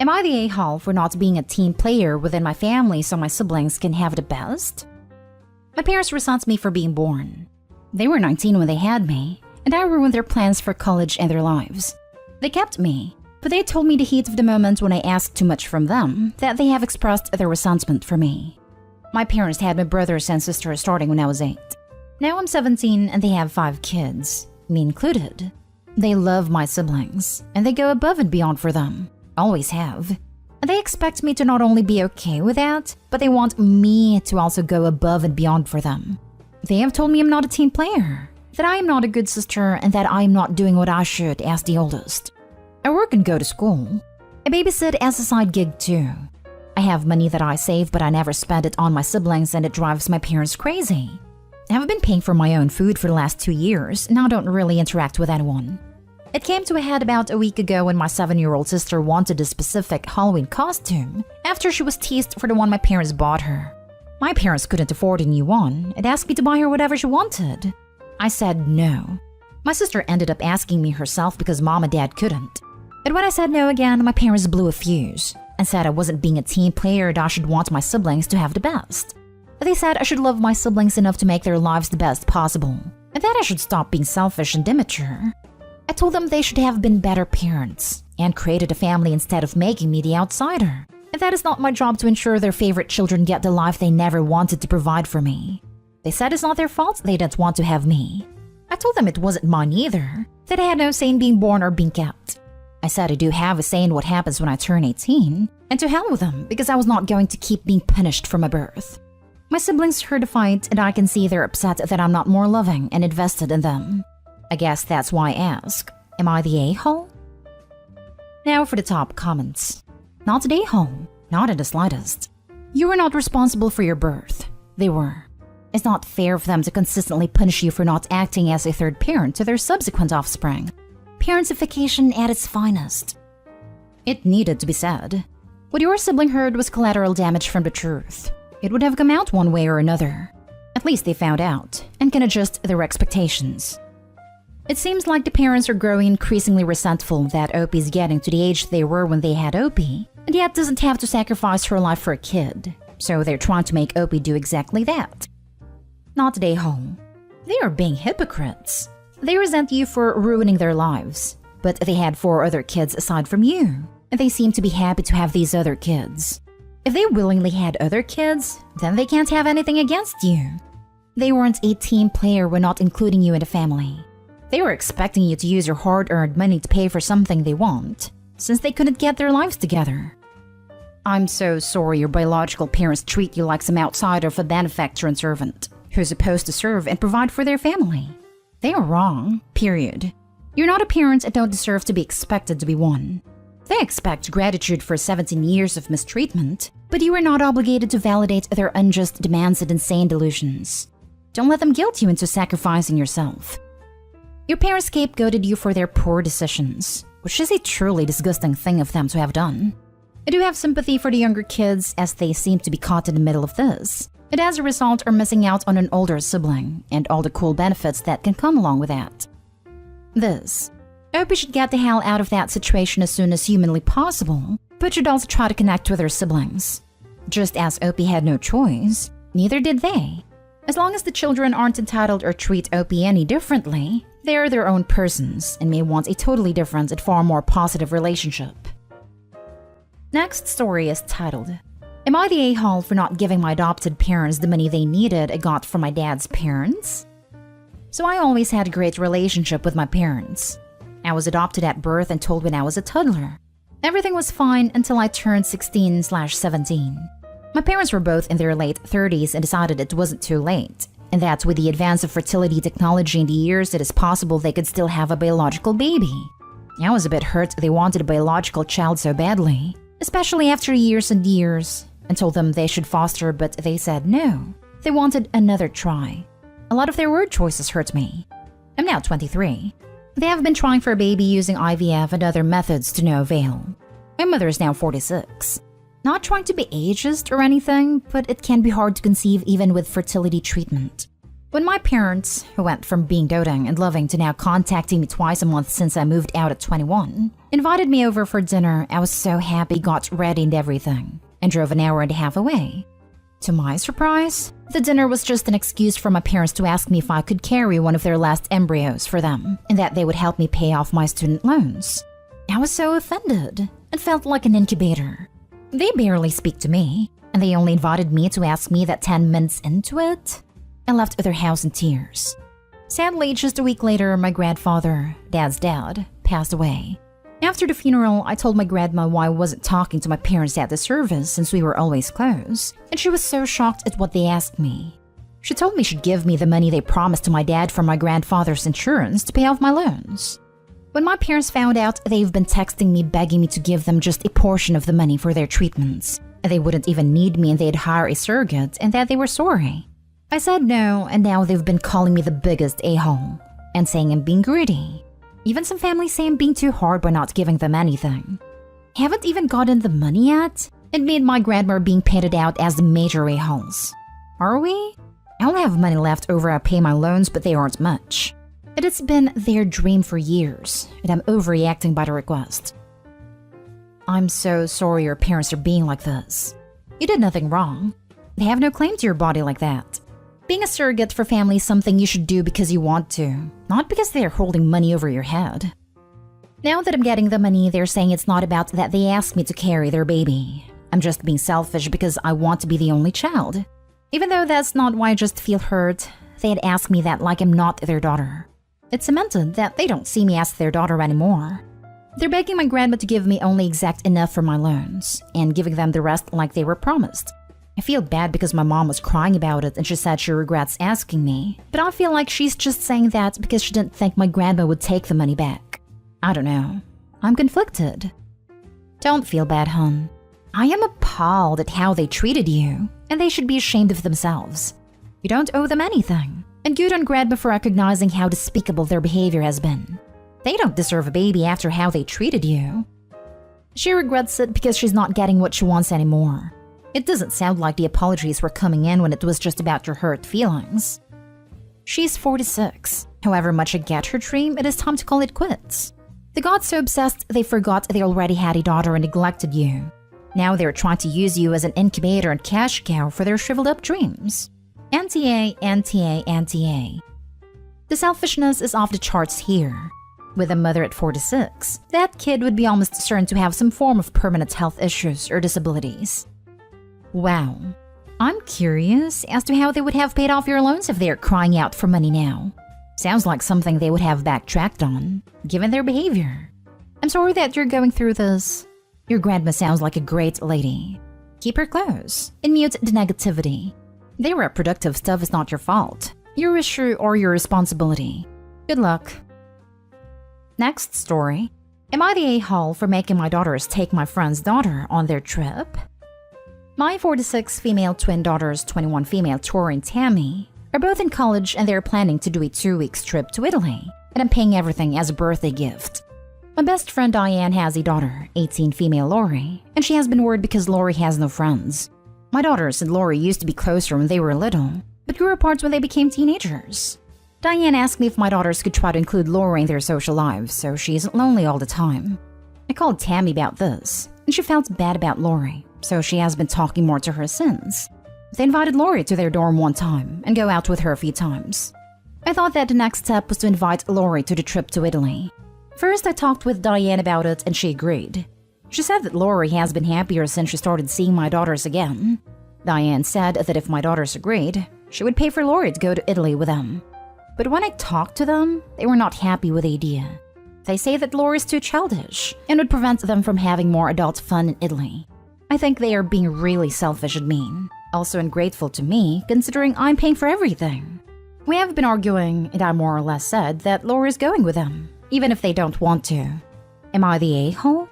Am I the a-hole for not being a team player within my family so my siblings can have the best? My parents resent me for being born. They were 19 when they had me, and I ruined their plans for college and their lives. They kept me, but they told me the heat of the moment when I asked too much from them that they have expressed their resentment for me. My parents had my brothers and sisters starting when I was 8. Now I'm 17 and they have 5 kids, me included. They love my siblings, and they go above and beyond for them. Always have. And they expect me to not only be okay with that, but they want me to also go above and beyond for them. They have told me I'm not a team player, that I am not a good sister, and that I am not doing what I should as the oldest. I work and go to school. I babysit as a side gig too. I have money that I save, but I never spend it on my siblings, and it drives my parents crazy. I have been paying for my own food for the last 2 years, and I don't really interact with anyone. It came to a head about a week ago when my 7-year-old sister wanted a specific Halloween costume after she was teased for the one my parents bought her. My parents couldn't afford a new one and asked me to buy her whatever she wanted. I said no. My sister ended up asking me herself because mom and dad couldn't. And when I said no again, my parents blew a fuse and said I wasn't being a team player and I should want my siblings to have the best. They said I should love my siblings enough to make their lives the best possible, and that I should stop being selfish and immature. I told them they should have been better parents and created a family instead of making me the outsider, and that is not my job to ensure their favorite children get the life they never wanted to provide for me. They said it's not their fault they didn't want to have me. I told them it wasn't mine either, that I had no say in being born or being kept. I said I do have a say in what happens when I turn 18, and to hell with them because I was not going to keep being punished for my birth. My siblings heard the fight, and I can see they're upset that I'm not more loving and invested in them. I guess that's why I ask, am I the a-hole? Now for the top comments. Not the a-hole, not in the slightest. You were not responsible for your birth. They were. It's not fair for them to consistently punish you for not acting as a third parent to their subsequent offspring. Parentification at its finest. It needed to be said. What your sibling heard was collateral damage from the truth. It would have come out one way or another. At least they found out and can adjust their expectations. It seems like the parents are growing increasingly resentful that Opie's getting to the age they were when they had Opie, and yet doesn't have to sacrifice her life for a kid. So they're trying to make Opie do exactly that. Not the a-hole. They are being hypocrites. They resent you for ruining their lives, but they had 4 other kids aside from you, and they seem to be happy to have these other kids. If they willingly had other kids, then they can't have anything against you. They weren't a team player when not including you in the family. They were expecting you to use your hard-earned money to pay for something they want, since they couldn't get their lives together. I'm so sorry your biological parents treat you like some outsider of a benefactor and servant, who's supposed to serve and provide for their family. They are wrong, period. You're not a parent and don't deserve to be expected to be one. They expect gratitude for 17 years of mistreatment, but you are not obligated to validate their unjust demands and insane delusions. Don't let them guilt you into sacrificing yourself. Your parents scapegoated you for their poor decisions, which is a truly disgusting thing of them to have done. I do have sympathy for the younger kids as they seem to be caught in the middle of this, and as a result are missing out on an older sibling and all the cool benefits that can come along with that. Opie should get the hell out of that situation as soon as humanly possible, but should also try to connect with her siblings. Just as Opie had no choice, neither did they. As long as the children aren't entitled or treat Opie any differently, they are their own persons and may want a totally different and far more positive relationship. Next story is titled, Am I the a-hole for not giving my adopted parents the money they needed I got from my dad's parents? So I always had a great relationship with my parents. I was adopted at birth and told when I was a toddler. Everything was fine until I turned 16/17. My parents were both in their late 30s and decided it wasn't too late, and that with the advance of fertility technology in the years, it is possible they could still have a biological baby. I was a bit hurt they wanted a biological child so badly, especially after years and years, and told them they should foster, but they said no. They wanted another try. A lot of their word choices hurt me. I'm now 23. They have been trying for a baby using IVF and other methods to no avail. My mother is now 46. Not trying to be ageist or anything, but it can be hard to conceive even with fertility treatment. When my parents, who went from being doting and loving to now contacting me twice a month since I moved out at 21, invited me over for dinner, I was so happy, got ready and everything, and drove an hour and a half away. To my surprise, the dinner was just an excuse for my parents to ask me if I could carry one of their last embryos for them, and that they would help me pay off my student loans. I was so offended and felt like an incubator. They barely speak to me, and they only invited me to ask me that 10 minutes into it. I left their house in tears. Sadly, just a week later, my grandfather, Dad's dad, passed away. After the funeral, I told my grandma why I wasn't talking to my parents at the service since we were always close, and she was so shocked at what they asked me. She told me she'd give me the money they promised to my dad from my grandfather's insurance to pay off my loans. When my parents found out, they've been texting me begging me to give them just a portion of the money for their treatments. They wouldn't even need me and they'd hire a surrogate and that they were sorry. I said no, and now they've been calling me the biggest a-hole and saying I'm being greedy. Even some families say I'm being too hard by not giving them anything. Haven't even gotten the money yet, and me and my grandma are being painted out as the major a-holes. Are we? I only have money left over I pay my loans, but they aren't much. It has been their dream for years, and I'm overreacting by the request. I'm so sorry your parents are being like this. You did nothing wrong. They have no claim to your body like that. Being a surrogate for family is something you should do because you want to, not because they're holding money over your head. Now that I'm getting the money, they're saying it's not about that they asked me to carry their baby. I'm just being selfish because I want to be the only child. Even though that's not why I just feel hurt, they'd ask me that like I'm not their daughter. It's cemented that they don't see me as their daughter anymore. They're begging my grandma to give me only exact enough for my loans, and giving them the rest like they were promised. I feel bad because my mom was crying about it and she said she regrets asking me, but I feel like she's just saying that because she didn't think my grandma would take the money back. I don't know. I'm conflicted. Don't feel bad, hon. I am appalled at how they treated you, and they should be ashamed of themselves. You don't owe them anything, and good on grandma for recognizing how despicable their behavior has been. They don't deserve a baby after how they treated you. She regrets it because she's not getting what she wants anymore. It doesn't sound like the apologies were coming in when it was just about your hurt feelings. She's 46. However much I get her dream, it is time to call it quits. They got so obsessed they forgot they already had a daughter and neglected you. Now they're trying to use you as an incubator and cash cow for their shriveled up dreams. Anti-A, anti-A, anti-A. The selfishness is off the charts here. With a mother at 46, that kid would be almost certain to have some form of permanent health issues or disabilities. Wow. I'm curious as to how they would have paid off your loans if they're crying out for money now. Sounds like something they would have backtracked on, given their behavior. I'm sorry that you're going through this. Your grandma sounds like a great lady. Keep her close and mute the negativity. Their reproductive stuff is not your fault, your issue or your responsibility. Good luck. Next story. Am I the a-hole for making my daughters take my friend's daughter on their trip? My 46 female twin daughters, 21 female Tori and Tammy, are both in college and they're planning to do a 2-week trip to Italy, and I'm paying everything as a birthday gift. My best friend Diane has a daughter, 18 female Lori, and she has been worried because Lori has no friends. My daughters and Lori used to be closer when they were little, but grew apart when they became teenagers. Diane asked me if my daughters could try to include Lori in their social lives so she isn't lonely all the time. I called Tammy about this, and she felt bad about Lori, so she has been talking more to her since. They invited Lori to their dorm one time and go out with her a few times. I thought that the next step was to invite Lori to the trip to Italy. First, I talked with Diane about it and she agreed. She said that Lori has been happier since she started seeing my daughters again. Diane said that if my daughters agreed, she would pay for Lori to go to Italy with them. But when I talked to them, they were not happy with the idea. They say that Lori is too childish and would prevent them from having more adult fun in Italy. I think they are being really selfish and mean. Also ungrateful to me, considering I'm paying for everything. We have been arguing, and I more or less said that Lori is going with them, even if they don't want to. Am I the a-hole?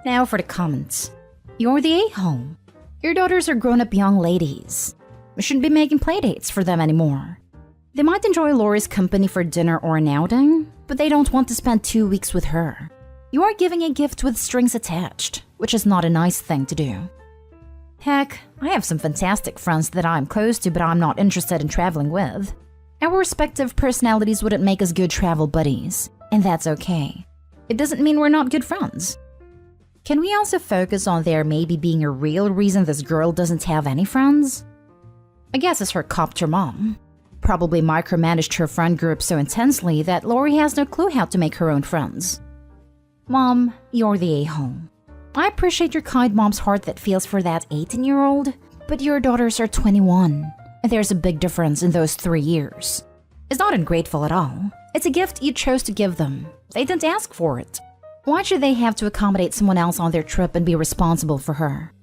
Now for the comments. You're the a-hole. Your daughters are grown-up young ladies. We shouldn't be making playdates for them anymore. They might enjoy Lori's company for dinner or an outing, but they don't want to spend 2 weeks with her. You are giving a gift with strings attached, which is not a nice thing to do. Heck, I have some fantastic friends that I'm close to but I'm not interested in traveling with. Our respective personalities wouldn't make us good travel buddies, and that's okay. It doesn't mean we're not good friends. Can we also focus on there maybe being a real reason this girl doesn't have any friends? I guess it's her copter mom. Probably micromanaged her friend group so intensely that Lori has no clue how to make her own friends. Mom, you're the a-hole. I appreciate your kind mom's heart that feels for that 18-year-old, but your daughters are 21, and there's a big difference in those 3 years. It's not ungrateful at all. It's a gift you chose to give them. They didn't ask for it. Why should they have to accommodate someone else on their trip and be responsible for her?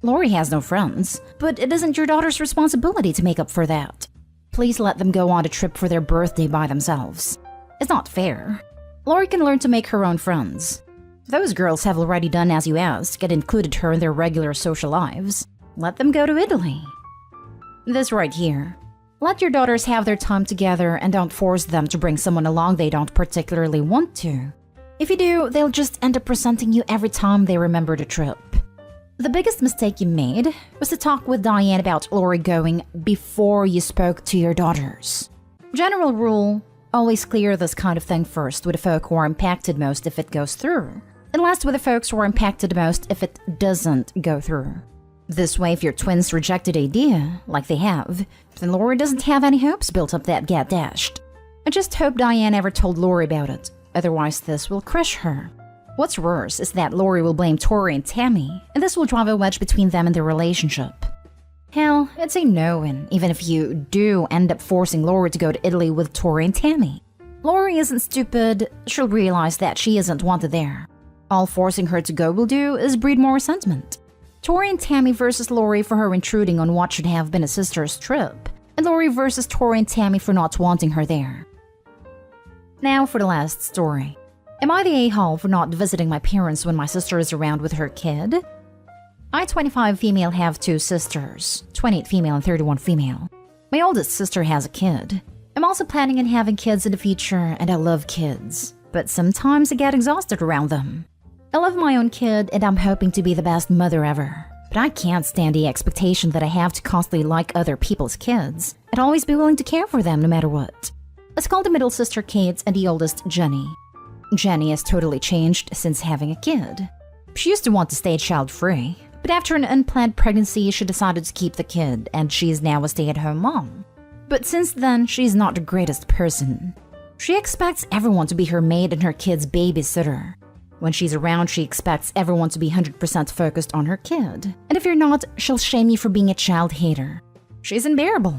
Lori has no friends, but it isn't your daughter's responsibility to make up for that. Please let them go on a trip for their birthday by themselves. It's not fair. Lori can learn to make her own friends. Those girls have already done as you asked and included her in their regular social lives. Let them go to Italy. This right here. Let your daughters have their time together and don't force them to bring someone along they don't particularly want to. If you do, they'll just end up resenting you every time they remember the trip. The biggest mistake you made was to talk with Diane about Lori going before you spoke to your daughters. General rule, always clear this kind of thing first with the folk who are impacted most if it goes through, and last with the folks who are impacted most if it doesn't go through. This way, if your twins reject the idea, like they have, then Lori doesn't have any hopes built up that get dashed. I just hope Diane ever told Lori about it, otherwise this will crush her. What's worse is that Lori will blame Tori and Tammy, and this will drive a wedge between them and their relationship. Hell, it's a no-win, even if you do end up forcing Lori to go to Italy with Tori and Tammy. Lori isn't stupid, she'll realize that she isn't wanted there. All forcing her to go will do is breed more resentment. Tori and Tammy versus Lori for her intruding on what should have been a sister's trip, and Lori versus Tori and Tammy for not wanting her there. Now for the last story. Am I the a-hole for not visiting my parents when my sister is around with her kid? I, 25 female, have 2 sisters, 28 female and 31 female. My oldest sister has a kid. I'm also planning on having kids in the future, and I love kids, but sometimes I get exhausted around them. I love my own kid, and I'm hoping to be the best mother ever, but I can't stand the expectation that I have to constantly like other people's kids and always be willing to care for them no matter what. Let's call the middle sister Kate and the oldest Jenny. Jenny has totally changed since having a kid. She used to want to stay child-free, but after an unplanned pregnancy, she decided to keep the kid, and she is now a stay-at-home mom. But since then, she's not the greatest person. She expects everyone to be her maid and her kid's babysitter. When she's around, she expects everyone to be 100% focused on her kid, and if you're not, she'll shame you for being a child hater. She's unbearable.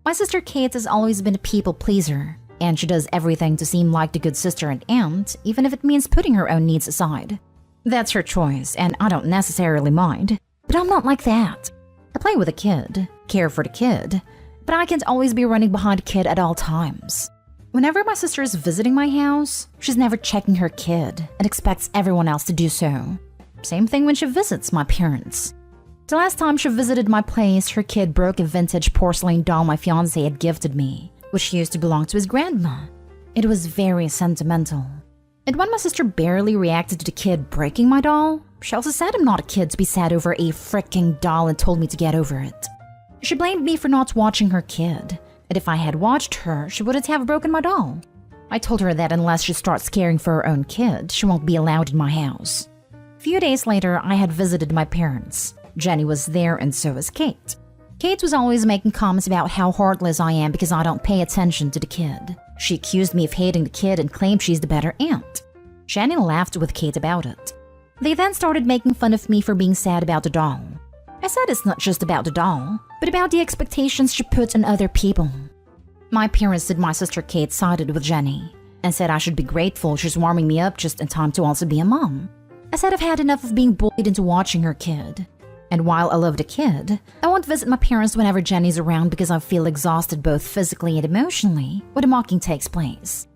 My sister Kate has always been a people pleaser, and she does everything to seem like the good sister and aunt, even if it means putting her own needs aside. That's her choice, and I don't necessarily mind, but I'm not like that. I play with a kid, care for the kid, but I can't always be running behind a kid at all times. Whenever my sister is visiting my house, she's never checking her kid and expects everyone else to do so. Same thing when she visits my parents. The last time she visited my place, her kid broke a vintage porcelain doll my fiancé had gifted me, which used to belong to his grandma. It was very sentimental. And when my sister barely reacted to the kid breaking my doll, she also said I'm not a kid to be sad over a fricking doll and told me to get over it. She blamed me for not watching her kid, and if I had watched her, she wouldn't have broken my doll. I told her that unless she starts caring for her own kid, she won't be allowed in my house. A few days later, I had visited my parents. Jenny was there and so was Kate. Kate was always making comments about how heartless I am because I don't pay attention to the kid. She accused me of hating the kid and claimed she's the better aunt. Jenny laughed with Kate about it. They then started making fun of me for being sad about the doll. I said it's not just about the doll, but about the expectations she put on other people. My parents and my sister Kate sided with Jenny and said I should be grateful she's warming me up just in time to also be a mom. I said I've had enough of being bullied into watching her kid. And while I love the kid, I won't visit my parents whenever Jenny's around because I feel exhausted both physically and emotionally when the mocking takes place.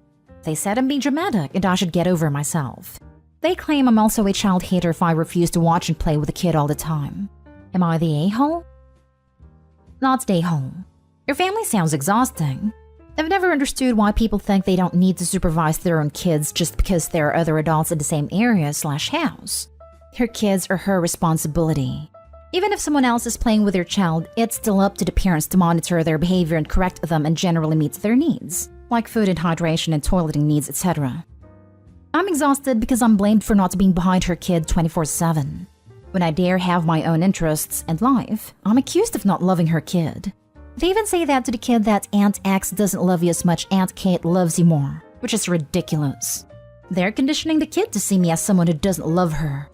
They said I'm being dramatic and I should get over myself. They claim I'm also a child hater if I refuse to watch and play with the kid all the time. Am I the a-hole? Not the a-hole. Your family sounds exhausting. I've never understood why people think they don't need to supervise their own kids just because there are other adults in the same area/house. Her kids are her responsibility. Even if someone else is playing with their child, it's still up to the parents to monitor their behavior and correct them and generally meet their needs, like food and hydration and toileting needs, etc. I'm exhausted because I'm blamed for not being behind her kid 24/7. When I dare have my own interests and life, I'm accused of not loving her kid. They even say that to the kid that Aunt X doesn't love you as much Aunt Kate loves you more, which is ridiculous. They're conditioning the kid to see me as someone who doesn't love her.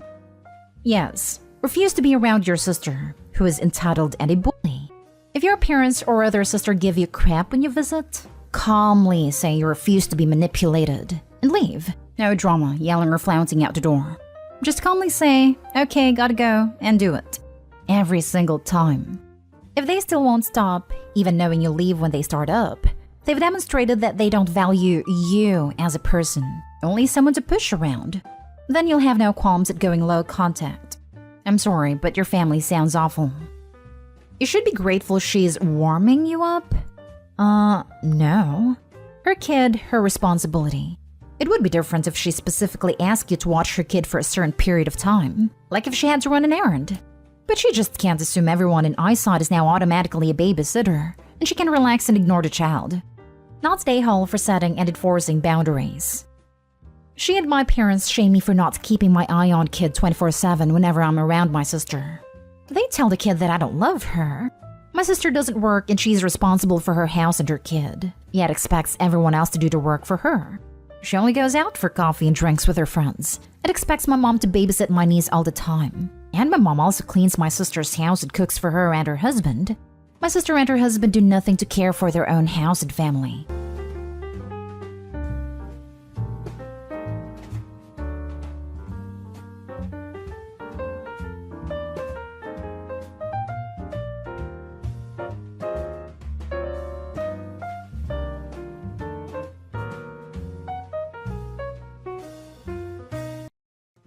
Yes, refuse to be around your sister, who is entitled and a bully. If your parents or other sister give you crap when you visit, calmly say you refuse to be manipulated and leave. No drama, yelling or flouncing out the door. Just calmly say, okay, gotta go, and do it. Every single time. If they still won't stop, even knowing you'll leave when they start up, they've demonstrated that they don't value you as a person, only someone to push around. Then you'll have no qualms at going low contact. I'm sorry, but your family sounds awful. You should be grateful she's warming you up. No. Her kid, her responsibility. It would be different if she specifically asked you to watch her kid for a certain period of time, like if she had to run an errand. But she just can't assume everyone in eyesight is now automatically a babysitter, and she can relax and ignore the child. Not stay home for setting and enforcing boundaries. She and my parents shame me for not keeping my eye on kid 24/7 whenever I'm around my sister. They tell the kid that I don't love her. My sister doesn't work and she's responsible for her house and her kid, yet expects everyone else to do the work for her. She only goes out for coffee and drinks with her friends and expects my mom to babysit my niece all the time. And my mom also cleans my sister's house and cooks for her and her husband. My sister and her husband do nothing to care for their own house and family.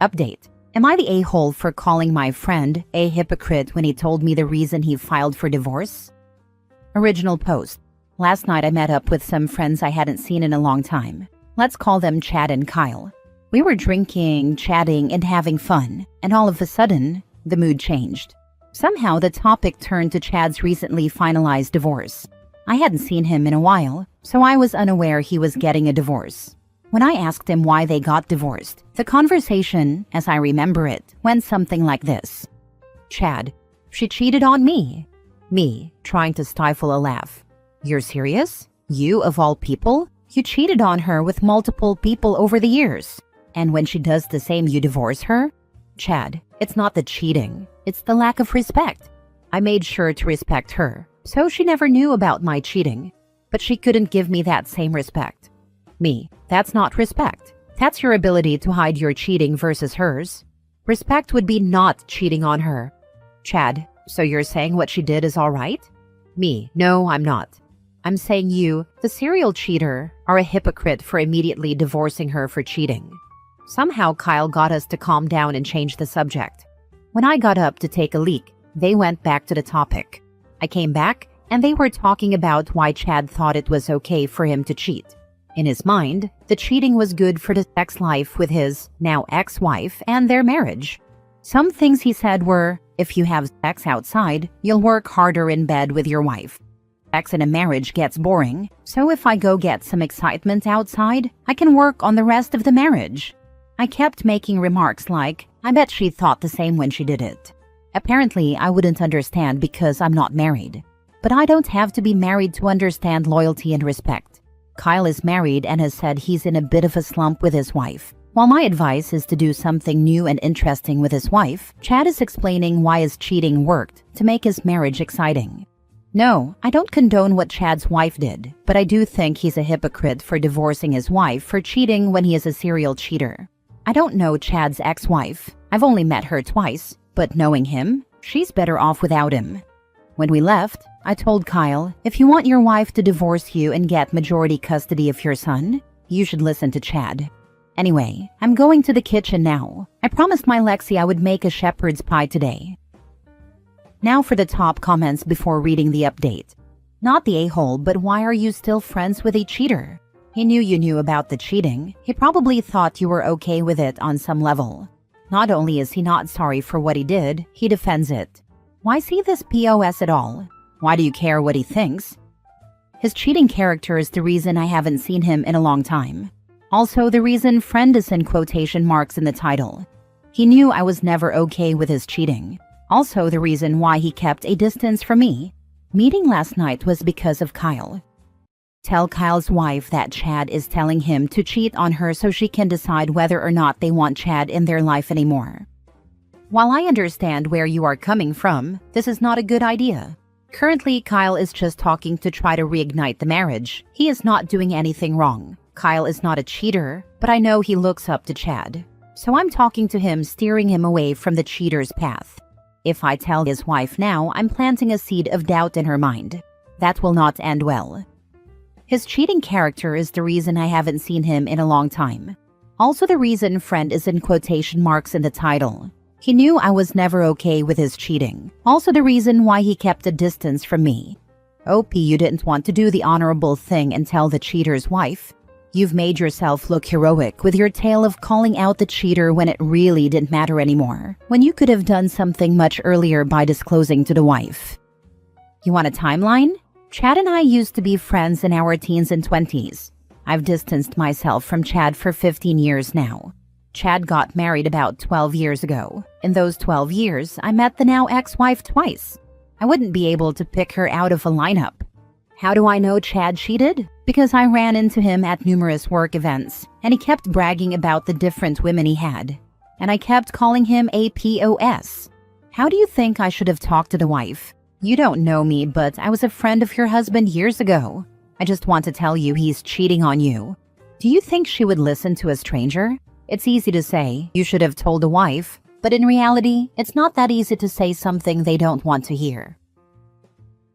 Update. Am I the a-hole for calling my friend a hypocrite when he told me the reason he filed for divorce? Original post. Last night I met up with some friends I hadn't seen in a long time. Let's call them Chad and Kyle. We were drinking, chatting, and having fun, and all of a sudden, the mood changed. Somehow the topic turned to Chad's recently finalized divorce. I hadn't seen him in a while, so I was unaware he was getting a divorce. When I asked him why they got divorced, the conversation, as I remember it, went something like this. Chad, she cheated on me. Me, trying to stifle a laugh. You're serious? You, of all people? You cheated on her with multiple people over the years. And when she does the same, you divorce her? Chad, it's not the cheating. It's the lack of respect. I made sure to respect her, so she never knew about my cheating. But she couldn't give me that same respect. Me, that's not respect. That's your ability to hide your cheating versus hers. Respect would be not cheating on her. Chad, so you're saying what she did is all right? Me, no, I'm not. I'm saying you, the serial cheater, are a hypocrite for immediately divorcing her for cheating. Somehow Kyle got us to calm down and change the subject. When I got up to take a leak, they went back to the topic. I came back, and they were talking about why Chad thought it was okay for him to cheat. In his mind, the cheating was good for the sex life with his now ex-wife and their marriage. Some things he said were, if you have sex outside, you'll work harder in bed with your wife. Sex in a marriage gets boring, so if I go get some excitement outside, I can work on the rest of the marriage. I kept making remarks like, I bet she thought the same when she did it. Apparently, I wouldn't understand because I'm not married. But I don't have to be married to understand loyalty and respect. Kyle is married and has said he's in a bit of a slump with his wife. While my advice is to do something new and interesting with his wife, Chad is explaining why his cheating worked to make his marriage exciting. No, I don't condone what Chad's wife did, but I do think he's a hypocrite for divorcing his wife for cheating when he is a serial cheater. I don't know Chad's ex-wife. I've only met her twice, but knowing him, she's better off without him. When we left, I told Kyle, if you want your wife to divorce you and get majority custody of your son, you should listen to Chad. Anyway, I'm going to the kitchen now. I promised my Lexi I would make a shepherd's pie today. Now for the top comments before reading the update. Not the a-hole, but why are you still friends with a cheater? He knew you knew about the cheating. He probably thought you were okay with it on some level. Not only is he not sorry for what he did, he defends it. Why see this POS at all? Why do you care what he thinks? His cheating character is the reason I haven't seen him in a long time. Also, the reason friend is in quotation marks in the title. He knew I was never okay with his cheating. Also, the reason why he kept a distance from me. Meeting last night was because of Kyle. Tell Kyle's wife that Chad is telling him to cheat on her so she can decide whether or not they want Chad in their life anymore. While I understand where you are coming from, this is not a good idea. Currently, Kyle is just talking to try to reignite the marriage. He is not doing anything wrong. Kyle is not a cheater, but I know he looks up to Chad. So I'm talking to him, steering him away from the cheater's path. If I tell his wife now, I'm planting a seed of doubt in her mind. That will not end well. His cheating character is the reason I haven't seen him in a long time. Also the reason friend is in quotation marks in the title. He knew I was never okay with his cheating. Also the reason why he kept a distance from me. OP, you didn't want to do the honorable thing and tell the cheater's wife. You've made yourself look heroic with your tale of calling out the cheater when it really didn't matter anymore, when you could have done something much earlier by disclosing to the wife. You want a timeline? Chad and I used to be friends in our teens and 20s. I've distanced myself from Chad for 15 years now. Chad got married about 12 years ago. In those 12 years, I met the now ex-wife twice. I wouldn't be able to pick her out of a lineup. How do I know Chad cheated? Because I ran into him at numerous work events, and he kept bragging about the different women he had. And I kept calling him a POS. How do you think I should have talked to the wife? You don't know me, but I was a friend of your husband years ago. I just want to tell you he's cheating on you. Do you think she would listen to a stranger? It's easy to say, you should have told the wife, but in reality, it's not that easy to say something they don't want to hear.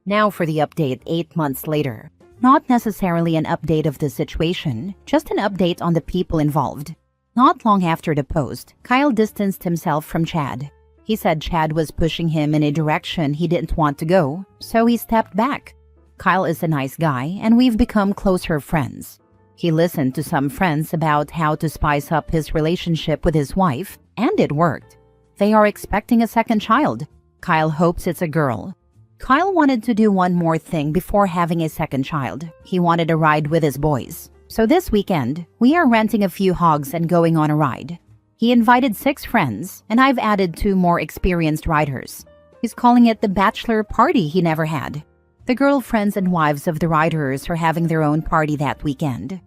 Now for the update 8 months later. Not necessarily an update of the situation, just an update on the people involved. Not long after the post, Kyle distanced himself from Chad. He said Chad was pushing him in a direction he didn't want to go, so he stepped back. Kyle is a nice guy, and we've become closer friends. He listened to some friends about how to spice up his relationship with his wife, and it worked. They are expecting a second child. Kyle hopes it's a girl. Kyle wanted to do one more thing before having a second child. He wanted a ride with his boys. So this weekend, we are renting a few hogs and going on a ride. He invited 6 friends, and I've added 2 more experienced riders. He's calling it the bachelor party he never had. The girlfriends and wives of the riders are having their own party that weekend.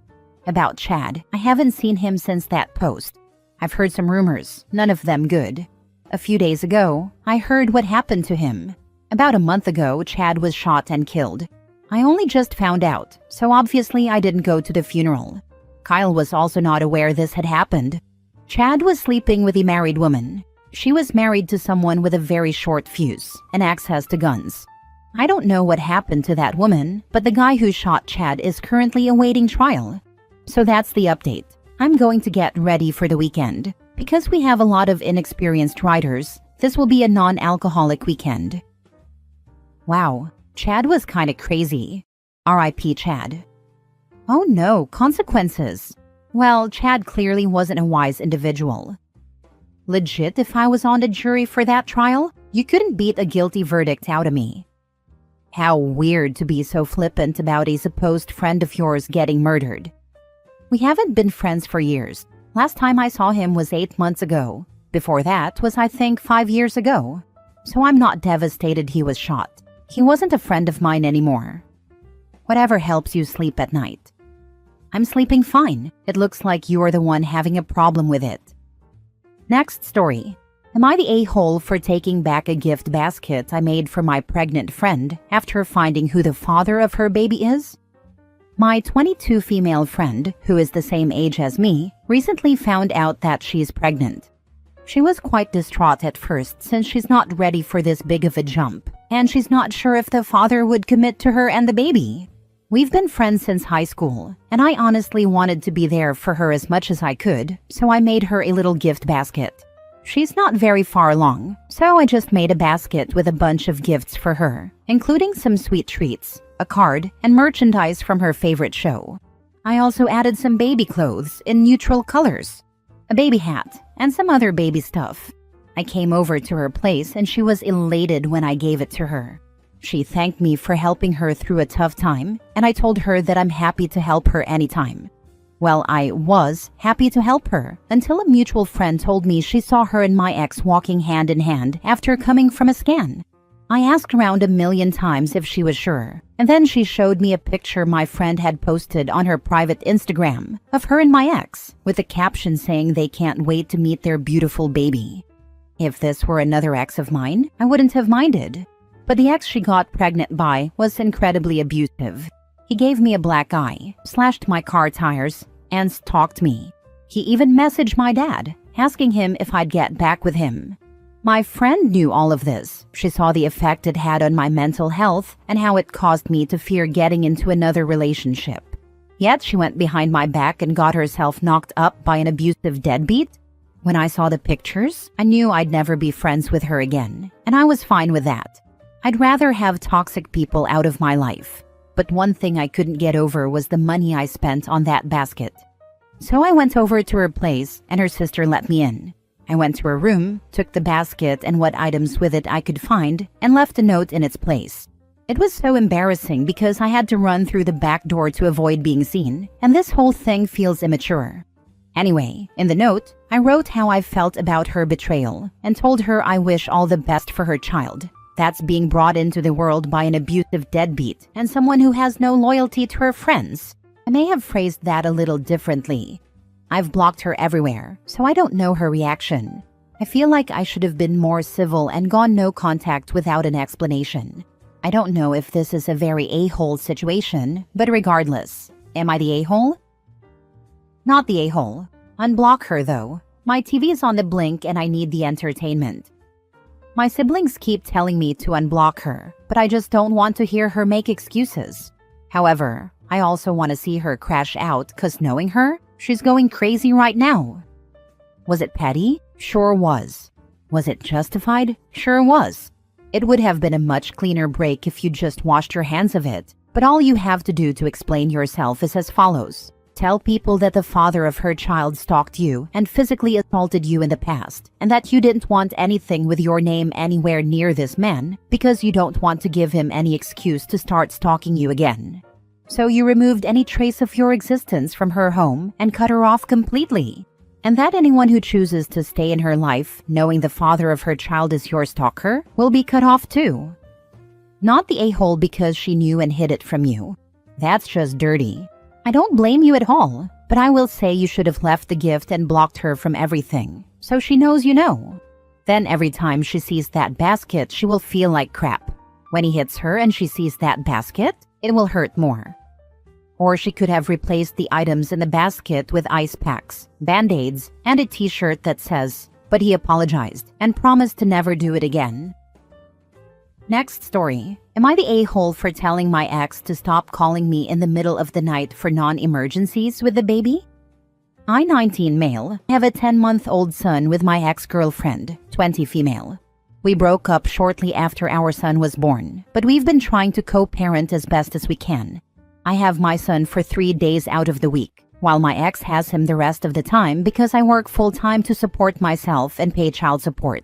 About Chad, I haven't seen him since that post. I've heard some rumors, none of them good. A few days ago, I heard what happened to him. About a month ago, Chad was shot and killed. I only just found out, so obviously I didn't go to the funeral. Kyle was also not aware this had happened. Chad was sleeping with a married woman. She was married to someone with a very short fuse and access to guns. I don't know what happened to that woman, but the guy who shot Chad is currently awaiting trial. So that's the update. I'm going to get ready for the weekend. Because we have a lot of inexperienced riders, this will be a non-alcoholic weekend. Wow, Chad was kinda crazy. R.I.P. Chad. Oh no, consequences. Well, Chad clearly wasn't a wise individual. Legit, if I was on the jury for that trial, you couldn't beat a guilty verdict out of me. How weird to be so flippant about a supposed friend of yours getting murdered. We haven't been friends for years. Last time I saw him was 8 months ago. Before that was, I think, 5 years ago. So I'm not devastated he was shot. He wasn't a friend of mine anymore. Whatever helps you sleep at night. I'm sleeping fine. It looks like you're the one having a problem with it. Next story. Am I the a-hole for taking back a gift basket I made for my pregnant friend after finding who the father of her baby is? My 22 female friend, who is the same age as me, recently found out that she's pregnant. She was quite distraught at first since she's not ready for this big of a jump, and she's not sure if the father would commit to her and the baby. We've been friends since high school, and I honestly wanted to be there for her as much as I could, so I made her a little gift basket. She's not very far along, so I just made a basket with a bunch of gifts for her, including some sweet treats, a card, and merchandise from her favorite show. I also added some baby clothes in neutral colors, a baby hat, and some other baby stuff. I came over to her place and she was elated when I gave it to her. She thanked me for helping her through a tough time, and I told her that I'm happy to help her anytime. Well, I was happy to help her until a mutual friend told me she saw her and my ex walking hand in hand after coming from a scan. I asked around a million times if she was sure, and then she showed me a picture my friend had posted on her private Instagram of her and my ex, with a caption saying they can't wait to meet their beautiful baby. If this were another ex of mine, I wouldn't have minded. But the ex she got pregnant by was incredibly abusive. He gave me a black eye, slashed my car tires, and stalked me. He even messaged my dad, asking him if I'd get back with him. My friend knew all of this. She saw the effect it had on my mental health and how it caused me to fear getting into another relationship. Yet she went behind my back and got herself knocked up by an abusive deadbeat. When I saw the pictures, I knew I'd never be friends with her again, and I was fine with that. I'd rather have toxic people out of my life. But one thing I couldn't get over was the money I spent on that basket. So I went over to her place and her sister let me in. I went to her room, took the basket and what items with it I could find, and left a note in its place. It was so embarrassing because I had to run through the back door to avoid being seen, and this whole thing feels immature. Anyway, in the note, I wrote how I felt about her betrayal and told her I wish all the best for her child. That's being brought into the world by an abusive deadbeat and someone who has no loyalty to her friends. I may have phrased that a little differently. I've blocked her everywhere, so I don't know her reaction. I feel like I should have been more civil and gone no contact without an explanation. I don't know if this is a very a-hole situation, but regardless, am I the a-hole? Not the a-hole. Unblock her though. My TV is on the blink and I need the entertainment. My siblings keep telling me to unblock her, but I just don't want to hear her make excuses. However, I also want to see her crash out because knowing her, she's going crazy right now. Was it petty? Sure was. Was it justified? Sure was. It would have been a much cleaner break if you just washed your hands of it, but all you have to do to explain yourself is as follows. Tell people that the father of her child stalked you and physically assaulted you in the past, and that you didn't want anything with your name anywhere near this man because you don't want to give him any excuse to start stalking you again. So you removed any trace of your existence from her home and cut her off completely. And that anyone who chooses to stay in her life, knowing the father of her child is your stalker, will be cut off too. Not the a-hole because she knew and hid it from you. That's just dirty. I don't blame you at all, but I will say you should have left the gift and blocked her from everything, so she knows you know. Then every time she sees that basket, she will feel like crap. When he hits her and she sees that basket, it will hurt more. Or she could have replaced the items in the basket with ice packs, band-aids, and a t-shirt that says, "But he apologized and promised to never do it again." Next story. Am I the a-hole for telling my ex to stop calling me in the middle of the night for non-emergencies with the baby? I, 19 male, have a 10-month-old son with my ex-girlfriend, 20 female. We broke up shortly after our son was born, but we've been trying to co-parent as best as we can. I have my son for 3 days out of the week, while my ex has him the rest of the time because I work full-time to support myself and pay child support.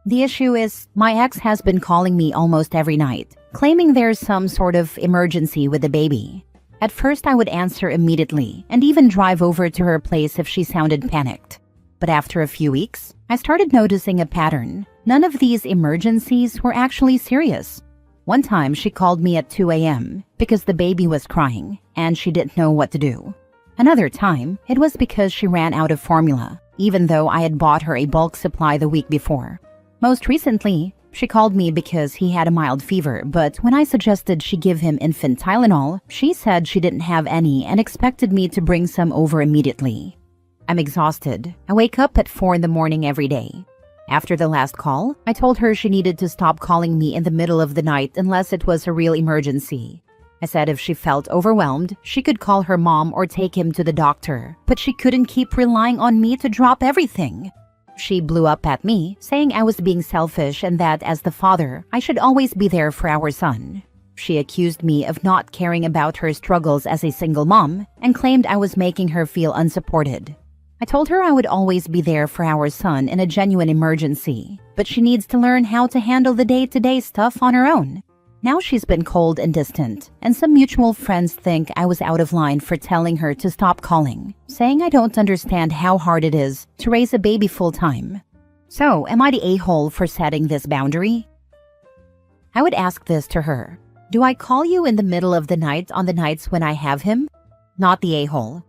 The issue is, my ex has been calling me almost every night, claiming there's some sort of emergency with the baby. At first I would answer immediately and even drive over to her place if she sounded panicked. But after a few weeks, I started noticing a pattern. None of these emergencies were actually serious. One time she called me at 2 a.m. because the baby was crying and she didn't know what to do. Another time, it was because she ran out of formula, even though I had bought her a bulk supply the week before. Most recently, she called me because he had a mild fever, but when I suggested she give him infant Tylenol, she said she didn't have any and expected me to bring some over immediately. I'm exhausted. I wake up at 4 in the morning every day. After the last call, I told her she needed to stop calling me in the middle of the night unless it was a real emergency. I said if she felt overwhelmed, she could call her mom or take him to the doctor, but she couldn't keep relying on me to drop everything. She blew up at me, saying I was being selfish and that as the father, I should always be there for our son. She accused me of not caring about her struggles as a single mom and claimed I was making her feel unsupported. I told her I would always be there for our son in a genuine emergency, but she needs to learn how to handle the day-to-day stuff on her own. Now she's been cold and distant, and some mutual friends think I was out of line for telling her to stop calling, saying I don't understand how hard it is to raise a baby full-time. So, am I the a-hole for setting this boundary? I would ask this to her. Do I call you in the middle of the night on the nights when I have him? Not the a-hole.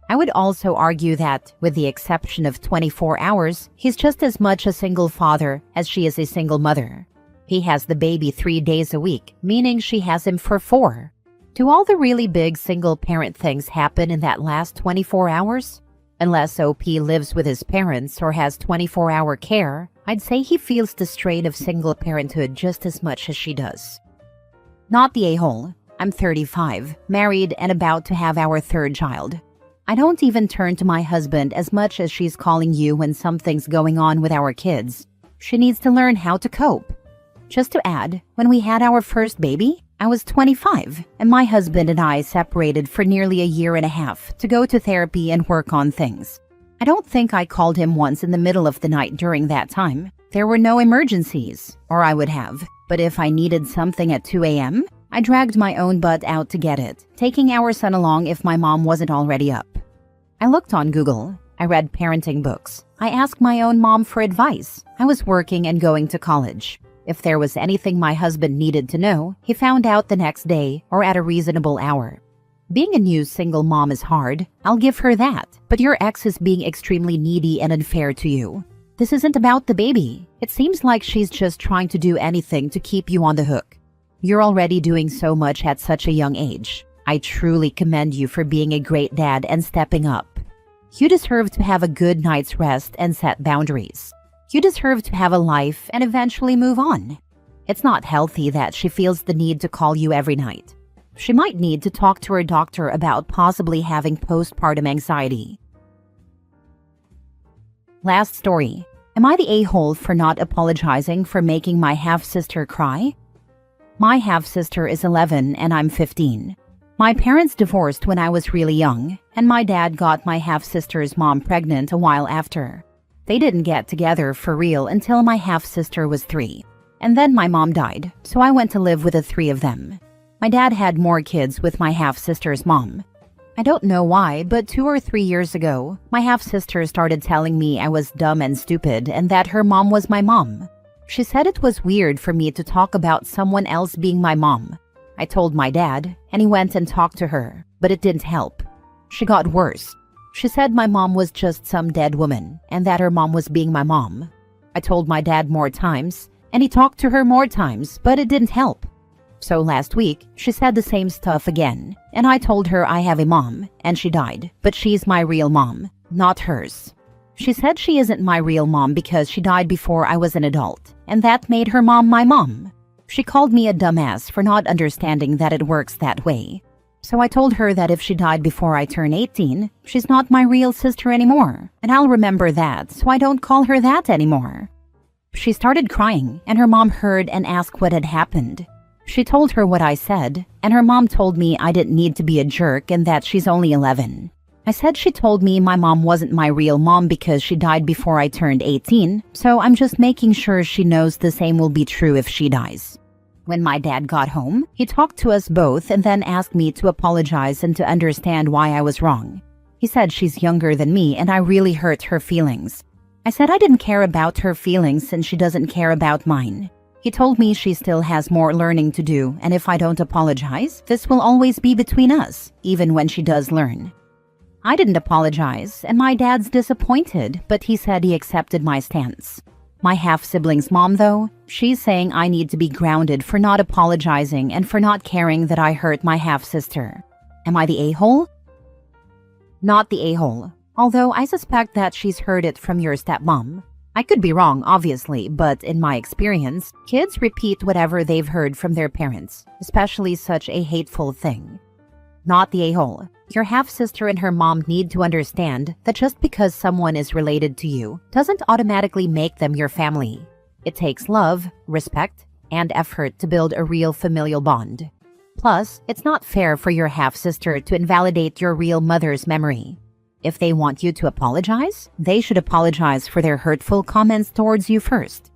I would also argue that, with the exception of 24 hours, he's just as much a single father as she is a single mother. He has the baby 3 days a week, meaning she has him for 4. Do all the really big single-parent things happen in that last 24 hours? Unless OP lives with his parents or has 24-hour care, I'd say he feels the strain of single parenthood just as much as she does. Not the a-hole. I'm 35, married and about to have our 3rd child. I don't even turn to my husband as much as she's calling you when something's going on with our kids. She needs to learn how to cope. Just to add, when we had our first baby, I was 25, and my husband and I separated for nearly a year and a half to go to therapy and work on things. I don't think I called him once in the middle of the night during that time. There were no emergencies, or I would have. But if I needed something at 2 a.m., I dragged my own butt out to get it, taking our son along if my mom wasn't already up. I looked on Google. I read parenting books. I asked my own mom for advice. I was working and going to college. If there was anything my husband needed to know, he found out the next day or at a reasonable hour. Being a new single mom is hard, I'll give her that, but your ex is being extremely needy and unfair to you. This isn't about the baby. It seems like she's just trying to do anything to keep you on the hook. You're already doing so much at such a young age. I truly commend you for being a great dad and stepping up. You deserve to have a good night's rest and set boundaries. You deserve to have a life and eventually move on. It's not healthy that she feels the need to call you every night. She might need to talk to her doctor about possibly having postpartum anxiety. Last story. Am I the a-hole for not apologizing for making my half-sister cry? My half-sister is 11 and I'm 15. My parents divorced when I was really young, and my dad got my half-sister's mom pregnant a while after. They didn't get together for real until my half-sister was 3. And then my mom died, so I went to live with the 3 of them. My dad had more kids with my half-sister's mom. I don't know why, but 2 or 3 years ago, my half-sister started telling me I was dumb and stupid and that her mom was my mom. She said it was weird for me to talk about someone else being my mom. I told my dad, and he went and talked to her, but it didn't help. She got worse. She said my mom was just some dead woman, and that her mom was being my mom. I told my dad more times, and he talked to her more times, but it didn't help. So last week, she said the same stuff again, and I told her I have a mom, and she died, but she's my real mom, not hers. She said she isn't my real mom because she died before I was an adult, and that made her mom my mom. She called me a dumbass for not understanding that it works that way. So I told her that if she died before I turn 18, she's not my real sister anymore, and I'll remember that so I don't call her that anymore. She started crying, and her mom heard and asked what had happened. She told her what I said, and her mom told me I didn't need to be a jerk and that she's only 11. I said she told me my mom wasn't my real mom because she died before I turned 18, so I'm just making sure she knows the same will be true if she dies. When my dad got home, he talked to us both and then asked me to apologize and to understand why I was wrong. He said she's younger than me and I really hurt her feelings. I said I didn't care about her feelings since she doesn't care about mine. He told me she still has more learning to do, and if I don't apologize, this will always be between us, even when she does learn. I didn't apologize, and my dad's disappointed, but he said he accepted my stance. My half-sibling's mom, though, she's saying I need to be grounded for not apologizing and for not caring that I hurt my half-sister. Am I the a-hole? Not the a-hole, although I suspect that she's heard it from your stepmom. I could be wrong, obviously, but in my experience, kids repeat whatever they've heard from their parents, especially such a hateful thing. Not the a-hole. Your half-sister and her mom need to understand that just because someone is related to you doesn't automatically make them your family. It takes love, respect, and effort to build a real familial bond. Plus, it's not fair for your half-sister to invalidate your real mother's memory. If they want you to apologize, they should apologize for their hurtful comments towards you first.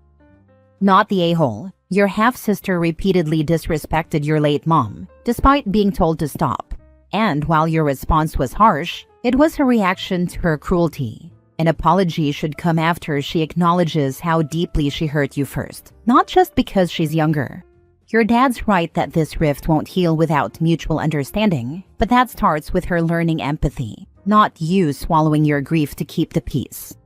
Not the a-hole. Your half-sister repeatedly disrespected your late mom, despite being told to stop. And while your response was harsh, it was her reaction to her cruelty. An apology should come after she acknowledges how deeply she hurt you first, not just because she's younger. Your dad's right that this rift won't heal without mutual understanding, but that starts with her learning empathy, not you swallowing your grief to keep the peace.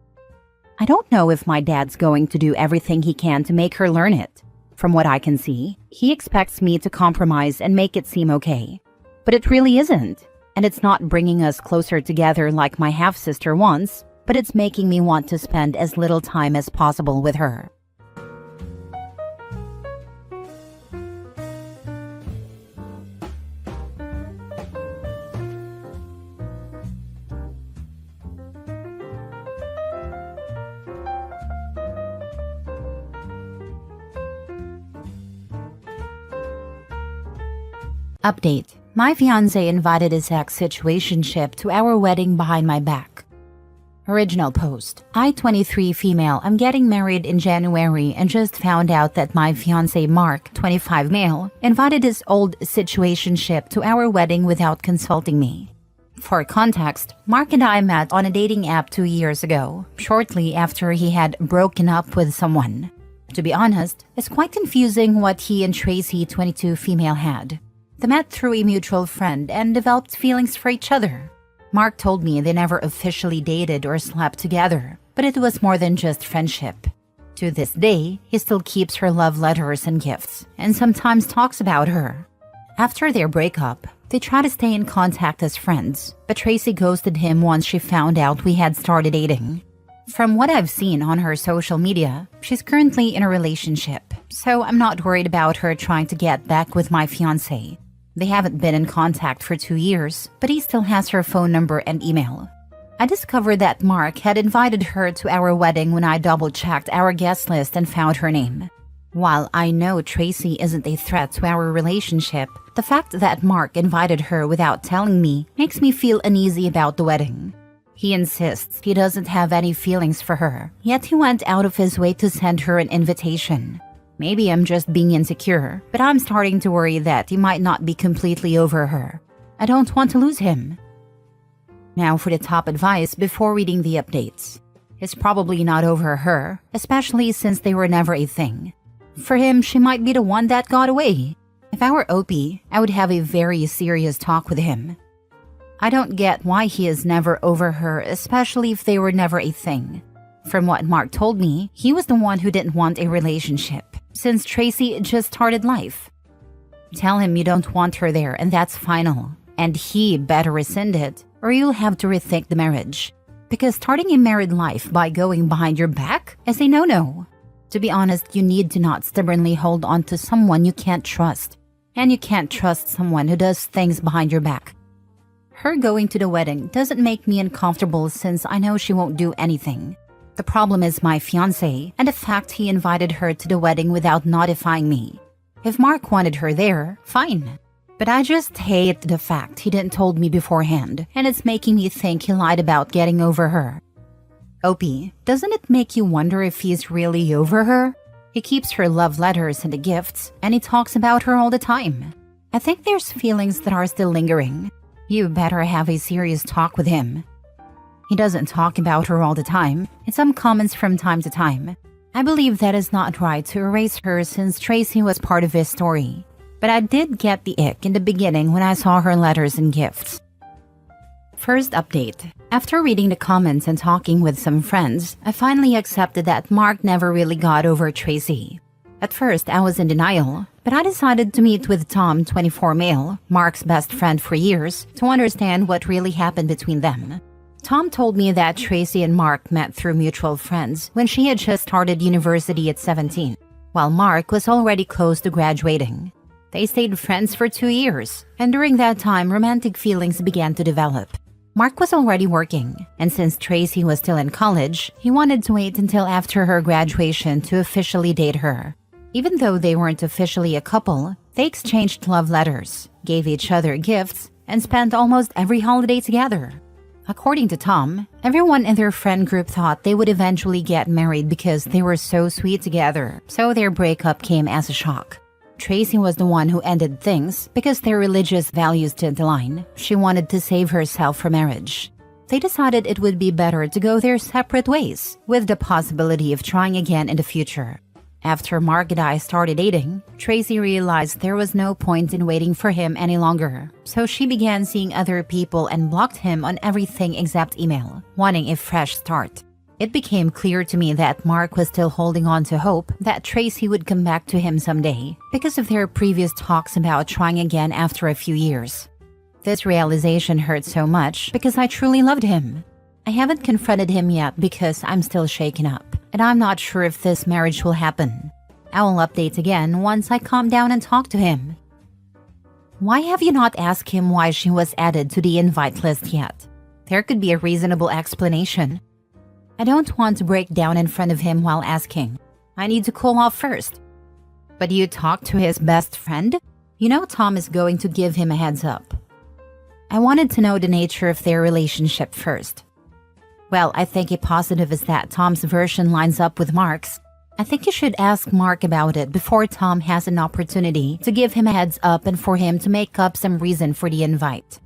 I don't know if my dad's going to do everything he can to make her learn it. From what I can see, he expects me to compromise and make it seem okay. But it really isn't. And it's not bringing us closer together like my half-sister wants, but it's making me want to spend as little time as possible with her. Update. My fiancé invited his ex-situationship to our wedding behind my back. Original post. I, 23 female, am getting married in January and just found out that my fiancé Mark, 25 male, invited his old situationship to our wedding without consulting me. For context, Mark and I met on a dating app 2 years ago, shortly after he had broken up with someone. To be honest, it's quite confusing what he and Tracy, 22 female, had. They met through a mutual friend and developed feelings for each other. Mark told me they never officially dated or slept together, but it was more than just friendship. To this day, he still keeps her love letters and gifts, and sometimes talks about her. After their breakup, they try to stay in contact as friends, but Tracy ghosted him once she found out we had started dating. From what I've seen on her social media, she's currently in a relationship, so I'm not worried about her trying to get back with my fiancé. They haven't been in contact for 2 years, but he still has her phone number and email. I discovered that Mark had invited her to our wedding when I double-checked our guest list and found her name. While I know Tracy isn't a threat to our relationship, the fact that Mark invited her without telling me makes me feel uneasy about the wedding. He insists he doesn't have any feelings for her, yet he went out of his way to send her an invitation. Maybe I'm just being insecure, but I'm starting to worry that he might not be completely over her. I don't want to lose him. Now for the top advice before reading the updates. He's probably not over her, especially since they were never a thing. For him, she might be the one that got away. If I were Opie, I would have a very serious talk with him. I don't get why he is never over her, especially if they were never a thing. From what Mark told me, he was the one who didn't want a relationship, since Tracy just started life. Tell him you don't want her there and that's final. And he better rescind it, or you'll have to rethink the marriage. Because starting a married life by going behind your back is a no-no. To be honest, you need to not stubbornly hold on to someone you can't trust. And you can't trust someone who does things behind your back. Her going to the wedding doesn't make me uncomfortable since I know she won't do anything. The problem is my fiancé and the fact he invited her to the wedding without notifying me. If Mark wanted her there, fine. But I just hate the fact he didn't told me beforehand, and it's making me think he lied about getting over her. Opie, doesn't it make you wonder if he's really over her? He keeps her love letters and the gifts, and he talks about her all the time. I think there's feelings that are still lingering. You better have a serious talk with him. He doesn't talk about her all the time, in some comments from time to time. I believe that is not right to erase her since Tracy was part of his story. But I did get the ick in the beginning when I saw her letters and gifts. First update. After reading the comments and talking with some friends, I finally accepted that Mark never really got over Tracy. At first, I was in denial, but I decided to meet with Tom, 24 male, Mark's best friend for years, to understand what really happened between them. Tom told me that Tracy and Mark met through mutual friends when she had just started university at 17, while Mark was already close to graduating. They stayed friends for 2 years, and during that time, romantic feelings began to develop. Mark was already working, and since Tracy was still in college, he wanted to wait until after her graduation to officially date her. Even though they weren't officially a couple, they exchanged love letters, gave each other gifts, and spent almost every holiday together. According to Tom, everyone in their friend group thought they would eventually get married because they were so sweet together, so their breakup came as a shock. Tracy was the one who ended things because their religious values didn't align. She wanted to save herself for marriage. They decided it would be better to go their separate ways, with the possibility of trying again in the future. After Mark and I started dating, Tracy realized there was no point in waiting for him any longer, so she began seeing other people and blocked him on everything except email, wanting a fresh start. It became clear to me that Mark was still holding on to hope that Tracy would come back to him someday because of their previous talks about trying again after a few years. This realization hurt so much because I truly loved him. I haven't confronted him yet because I'm still shaken up, and I'm not sure if this marriage will happen. I will update again once I calm down and talk to him. Why have you not asked him why she was added to the invite list yet? There could be a reasonable explanation. I don't want to break down in front of him while asking. I need to cool off first. But you talked to his best friend? You know Tom is going to give him a heads up. I wanted to know the nature of their relationship first. Well, I think a positive is that Tom's version lines up with Mark's. I think you should ask Mark about it before Tom has an opportunity to give him a heads up and for him to make up some reason for the invite.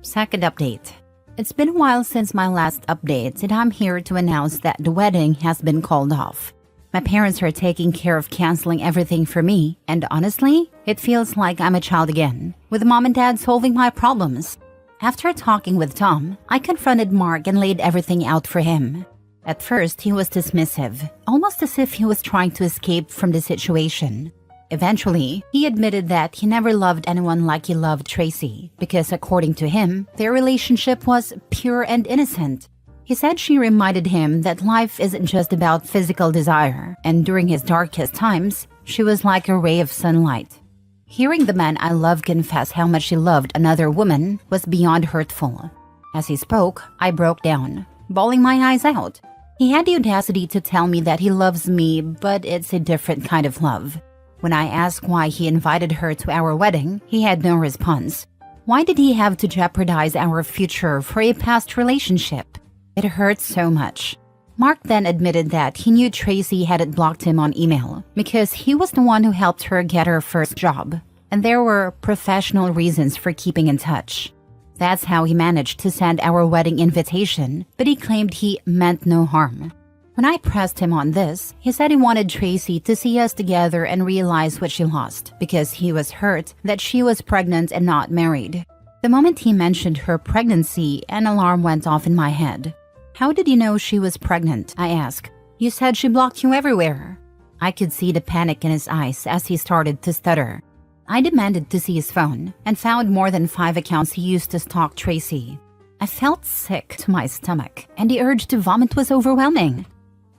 Second update. It's been a while since my last update, and I'm here to announce that the wedding has been called off. My parents are taking care of canceling everything for me, and honestly, it feels like I'm a child again, with mom and dad solving my problems. After talking with Tom, I confronted Mark and laid everything out for him. At first, he was dismissive, almost as if he was trying to escape from the situation. Eventually, he admitted that he never loved anyone like he loved Tracy, because according to him, their relationship was pure and innocent. He said she reminded him that life isn't just about physical desire, and during his darkest times, she was like a ray of sunlight. Hearing the man I love confess how much he loved another woman was beyond hurtful. As he spoke, I broke down, bawling my eyes out. He had the audacity to tell me that he loves me, but it's a different kind of love. When I asked why he invited her to our wedding, he had no response. Why did he have to jeopardize our future for a past relationship? It hurt so much. Mark then admitted that he knew Tracy hadn't blocked him on email because he was the one who helped her get her first job, and there were professional reasons for keeping in touch. That's how he managed to send our wedding invitation, but he claimed he meant no harm. When I pressed him on this, he said he wanted Tracy to see us together and realize what she lost because he was hurt that she was pregnant and not married. The moment he mentioned her pregnancy, an alarm went off in my head. How did you know she was pregnant? I asked. You said she blocked you everywhere. I could see the panic in his eyes as he started to stutter. I demanded to see his phone and found more than 5 accounts he used to stalk Tracy. I felt sick to my stomach, and the urge to vomit was overwhelming.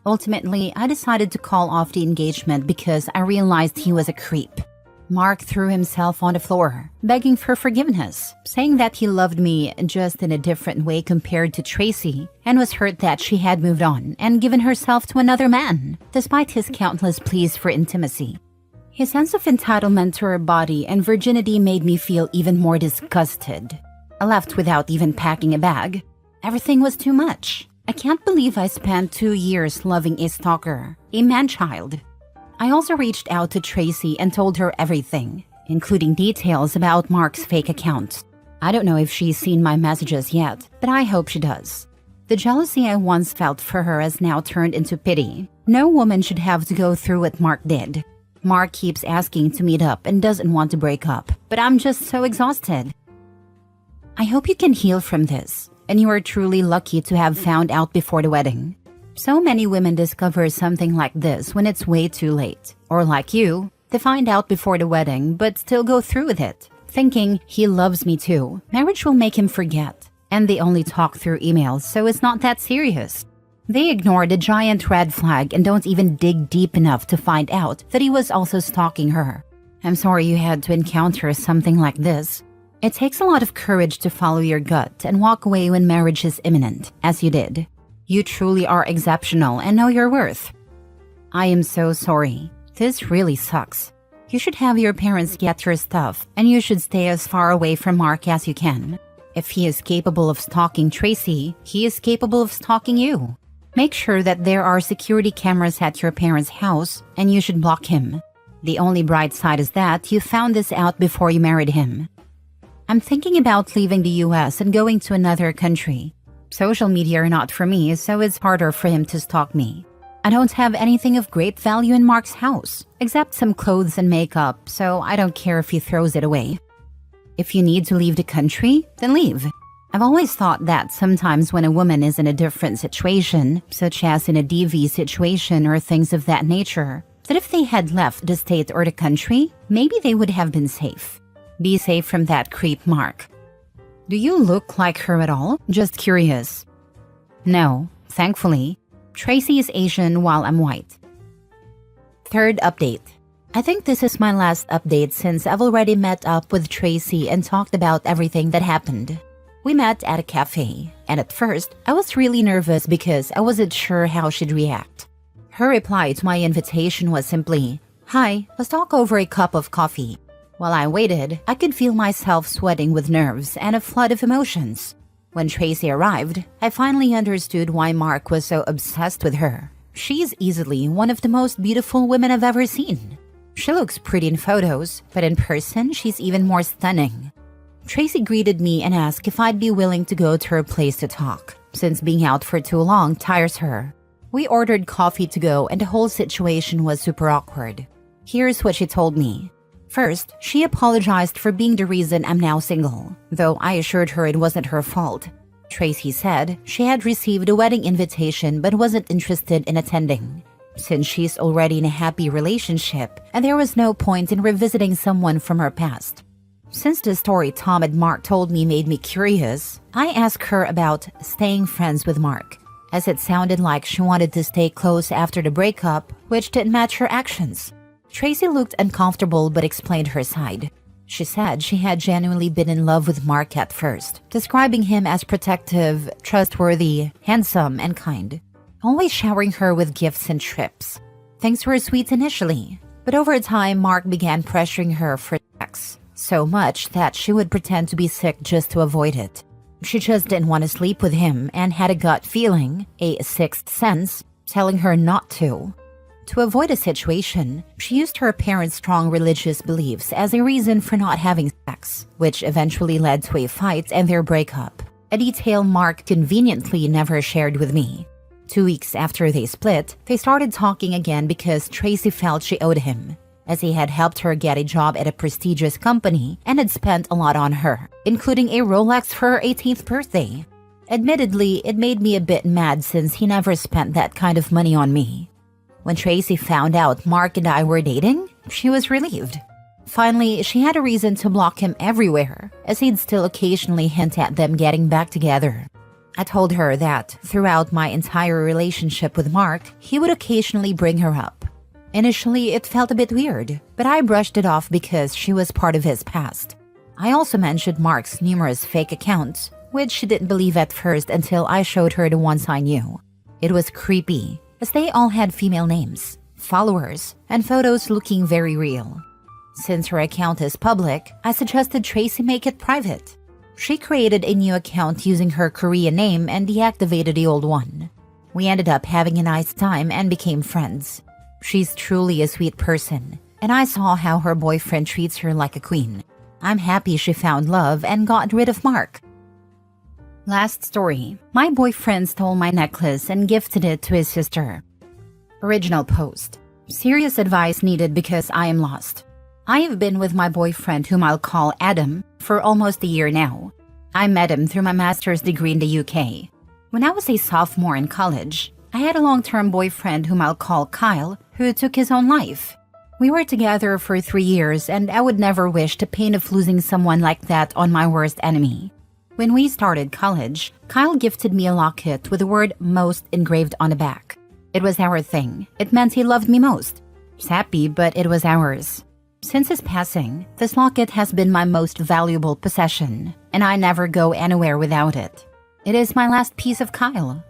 Ultimately, I decided to call off the engagement because I realized he was a creep. Mark threw himself on the floor, begging for forgiveness, saying that he loved me just in a different way compared to Tracy, and was hurt that she had moved on and given herself to another man, despite his countless pleas for intimacy. His sense of entitlement to her body and virginity made me feel even more disgusted. I left without even packing a bag. Everything was too much. I can't believe I spent 2 years loving a stalker, a man-child. I also reached out to Tracy and told her everything, including details about Mark's fake account. I don't know if she's seen my messages yet, but I hope she does. The jealousy I once felt for her has now turned into pity. No woman should have to go through what Mark did. Mark keeps asking to meet up and doesn't want to break up, but I'm just so exhausted. I hope you can heal from this, and you are truly lucky to have found out before the wedding. So many women discover something like this when it's way too late. Or like you, they find out before the wedding but still go through with it, thinking he loves me too. Marriage will make him forget. And they only talk through emails, so it's not that serious. They ignore the giant red flag and don't even dig deep enough to find out that he was also stalking her. I'm sorry you had to encounter something like this. It takes a lot of courage to follow your gut and walk away when marriage is imminent, as you did. You truly are exceptional and know your worth. I am so sorry. This really sucks. You should have your parents get your stuff, and you should stay as far away from Mark as you can. If he is capable of stalking Tracy, he is capable of stalking you. Make sure that there are security cameras at your parents' house, and you should block him. The only bright side is that you found this out before you married him. I'm thinking about leaving the US and going to another country. Social media are not for me, so it's harder for him to stalk me. I don't have anything of great value in Mark's house, except some clothes and makeup, so I don't care if he throws it away. If you need to leave the country, then leave. I've always thought that sometimes when a woman is in a different situation, such as in a DV situation or things of that nature, that if they had left the state or the country, maybe they would have been safe. Be safe from that creep, Mark. Do you look like her at all? Just curious. No, thankfully. Tracy is Asian while I'm white. Third update. I think this is my last update since I've already met up with Tracy and talked about everything that happened. We met at a cafe, and at first, I was really nervous because I wasn't sure how she'd react. Her reply to my invitation was simply, "Hi, let's talk over a cup of coffee." While I waited, I could feel myself sweating with nerves and a flood of emotions. When Tracy arrived, I finally understood why Mark was so obsessed with her. She's easily one of the most beautiful women I've ever seen. She looks pretty in photos, but in person, she's even more stunning. Tracy greeted me and asked if I'd be willing to go to her place to talk, since being out for too long tires her. We ordered coffee to go and the whole situation was super awkward. Here's what she told me. First, she apologized for being the reason I'm now single, though I assured her it wasn't her fault. Tracy said she had received a wedding invitation but wasn't interested in attending, since she's already in a happy relationship and there was no point in revisiting someone from her past. Since the story Tom and Mark told me made me curious, I asked her about staying friends with Mark, as it sounded like she wanted to stay close after the breakup, which didn't match her actions. Tracy looked uncomfortable but explained her side. She said she had genuinely been in love with Mark at first, describing him as protective, trustworthy, handsome, and kind, always showering her with gifts and trips. Things were sweet initially, but over time Mark began pressuring her for sex, so much that she would pretend to be sick just to avoid it. She just didn't want to sleep with him and had a gut feeling, a sixth sense, telling her not to. To avoid a situation, she used her parents' strong religious beliefs as a reason for not having sex, which eventually led to a fight and their breakup, a detail Mark conveniently never shared with me. 2 weeks after they split, they started talking again because Tracy felt she owed him, as he had helped her get a job at a prestigious company and had spent a lot on her, including a Rolex for her 18th birthday. Admittedly, it made me a bit mad since he never spent that kind of money on me. When Tracy found out Mark and I were dating, she was relieved. Finally, she had a reason to block him everywhere, as he'd still occasionally hint at them getting back together. I told her that, throughout my entire relationship with Mark, he would occasionally bring her up. Initially, it felt a bit weird, but I brushed it off because she was part of his past. I also mentioned Mark's numerous fake accounts, which she didn't believe at first until I showed her the ones I knew. It was creepy, as they all had female names, followers, and photos looking very real. Since her account is public, I suggested Tracy make it private. She created a new account using her Korean name and deactivated the old one. We ended up having a nice time and became friends. She's truly a sweet person, and I saw how her boyfriend treats her like a queen. I'm happy she found love and got rid of Mark. Last story. My boyfriend stole my necklace and gifted it to his sister. Original post. Serious advice needed because I am lost. I have been with my boyfriend, whom I'll call Adam, for almost a year now. I met him through my master's degree in the UK. When I was a sophomore in college, I had a long-term boyfriend whom I'll call Kyle, who took his own life. We were together for 3 years, and I would never wish the pain of losing someone like that on my worst enemy. When we started college, Kyle gifted me a locket with the word most engraved on the back. It was our thing. It meant he loved me most. Sappy, but it was ours. Since his passing, this locket has been my most valuable possession, and I never go anywhere without it. It is my last piece of Kyle.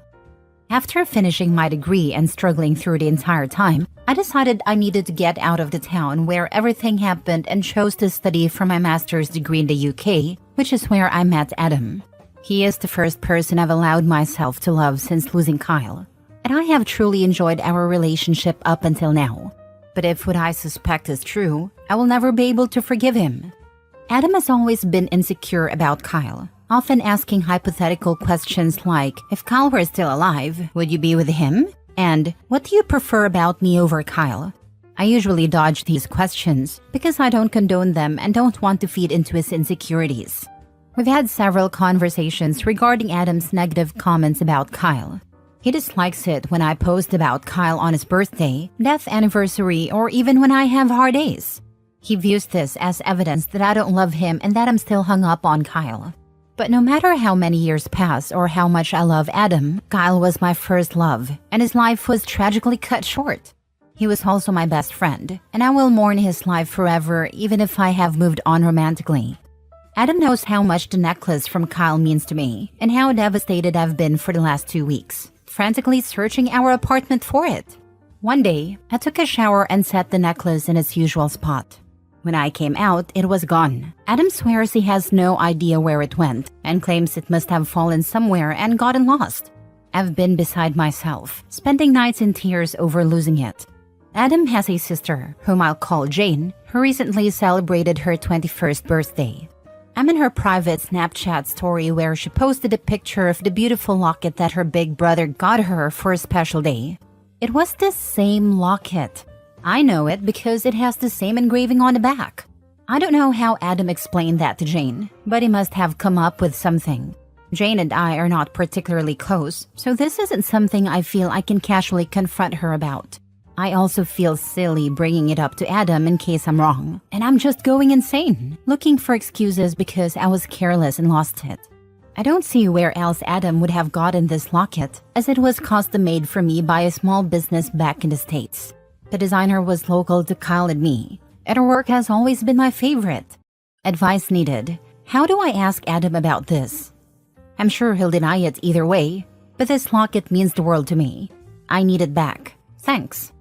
After finishing my degree and struggling through the entire time, I decided I needed to get out of the town where everything happened and chose to study for my master's degree in the UK, which is where I met Adam. He is the first person I've allowed myself to love since losing Kyle, and I have truly enjoyed our relationship up until now. But if what I suspect is true, I will never be able to forgive him. Adam has always been insecure about Kyle, often asking hypothetical questions like, if Kyle were still alive, would you be with him? And, what do you prefer about me over Kyle? I usually dodge these questions because I don't condone them and don't want to feed into his insecurities. We've had several conversations regarding Adam's negative comments about Kyle. He dislikes it when I post about Kyle on his birthday, death anniversary, or even when I have hard days. He views this as evidence that I don't love him and that I'm still hung up on Kyle. But no matter how many years pass or how much I love Adam, Kyle was my first love, and his life was tragically cut short. He was also my best friend, and I will mourn his life forever even if I have moved on romantically. Adam knows how much the necklace from Kyle means to me, and how devastated I've been for the last 2 weeks, frantically searching our apartment for it. One day, I took a shower and set the necklace in its usual spot. When I came out, it was gone. Adam swears he has no idea where it went and claims it must have fallen somewhere and gotten lost. I've been beside myself, spending nights in tears over losing it. Adam has a sister, whom I'll call Jane, who recently celebrated her 21st birthday. I'm in her private Snapchat story where she posted a picture of the beautiful locket that her big brother got her for a special day. It was the same locket. I know it because it has the same engraving on the back. I don't know how Adam explained that to Jane, but he must have come up with something. Jane and I are not particularly close, so this isn't something I feel I can casually confront her about. I also feel silly bringing it up to Adam in case I'm wrong, and I'm just going insane, looking for excuses because I was careless and lost it. I don't see where else Adam would have gotten this locket, as it was custom-made for me by a small business back in the States. The designer was local to Kyle and me, and her work has always been my favorite. Advice needed. How do I ask Adam about this? I'm sure he'll deny it either way, but this locket means the world to me. I need it back. Thanks.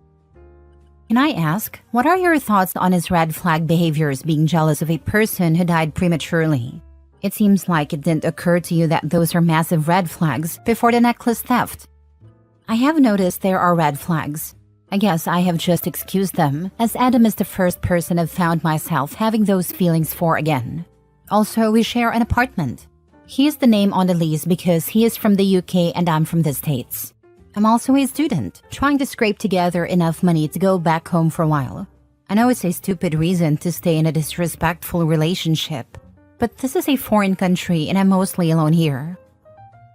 Can I ask, what are your thoughts on his red flag behaviors being jealous of a person who died prematurely? It seems like it didn't occur to you that those are massive red flags before the necklace theft. I have noticed there are red flags. I guess I have just excused them, as Adam is the first person I've found myself having those feelings for again. Also, we share an apartment. He is the name on the lease because he is from the UK and I'm from the States. I'm also a student, trying to scrape together enough money to go back home for a while. I know it's a stupid reason to stay in a disrespectful relationship, but this is a foreign country and I'm mostly alone here.